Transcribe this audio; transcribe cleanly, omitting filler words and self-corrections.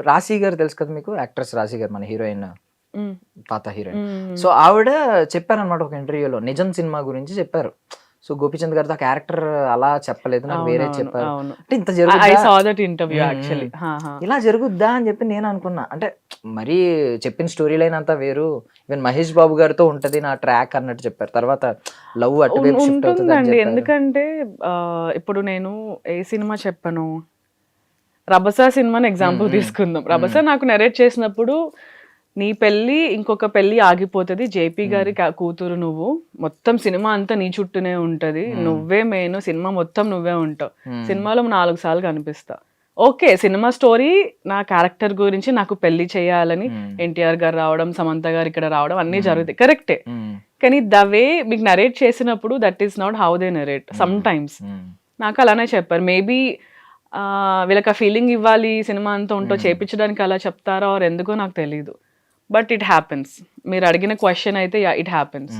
రాశి గారు తెలుసు కదా మీకు, యాక్ట్రెస్ రాశి గారు, మన హీరోయిన్, ఉమ్, పాత హీరోయిన్. ఉమ్, సో ఆవిడ చెప్పారనమాట ఒక ఇంటర్వ్యూలో నిజం సినిమా గురించి చెప్పారు. సో గోపీచంద్ గారితో ఆ క్యారెక్టర్ అలా చెప్పలేదు, నాకు వేరే అవునవును, చెప్పారు. అవును. అంటే ఇంత ఐ జరుగుద్దా, saw that interview um, actually. ఇలా జరుగుద్దా అని చెప్పి నేను అనుకున్నా. అంటే మరీ చెప్పిన స్టోరీ లైన్ అంతా వేరు, ఈవెన్ మహేష్ బాబు గారితో ఉంటది నా ట్రాక్ అన్నట్టు చెప్పారు. తర్వాత లవ్ అటువైపు షిఫ్ట్ అవుతుంది అని ఉంటుందండి. చెప్పారు. ఎందుకంటే ఇప్పుడు నేను ఏ సినిమా చెప్పను, రభస సినిమాని ఎగ్జాంపుల్ తీసుకుందాం. రభస నాకు నెరేట్ చేసినప్పుడు, నీ పెళ్లి ఇంకొక పెళ్లి ఆగిపోతుంది, జేపీ గారి కూతురు నువ్వు, మొత్తం సినిమా అంతా నీ చుట్టూనే ఉంటది, నువ్వే మెయిన్, సినిమా మొత్తం నువ్వే ఉంటావు, సినిమాలో 4 సార్లు కనిపిస్తా. ఓకే, సినిమా స్టోరీ నా క్యారెక్టర్ గురించి, నాకు పెళ్లి చేయాలని ఎన్టీఆర్ గారు రావడం, సమంత గారు ఇక్కడ రావడం అన్నీ జరుగుతాయి, కరెక్టే. కానీ ద వే మీకు నరేట్ చేసినప్పుడు that is not how they narrate some times. నాకు అలానే చెప్పారు. మేబీ వీళ్ళకి ఆ ఫీలింగ్ ఇవ్వాలి, సినిమా అంతా ఉంటో చేపించడానికి అలా చెప్తారా ఆర్ ఎందుకో నాకు తెలీదు. But it happens. మీరు అడిగిన క్వశ్చన్ అయితే ఇట్ హ్యాపెన్స్.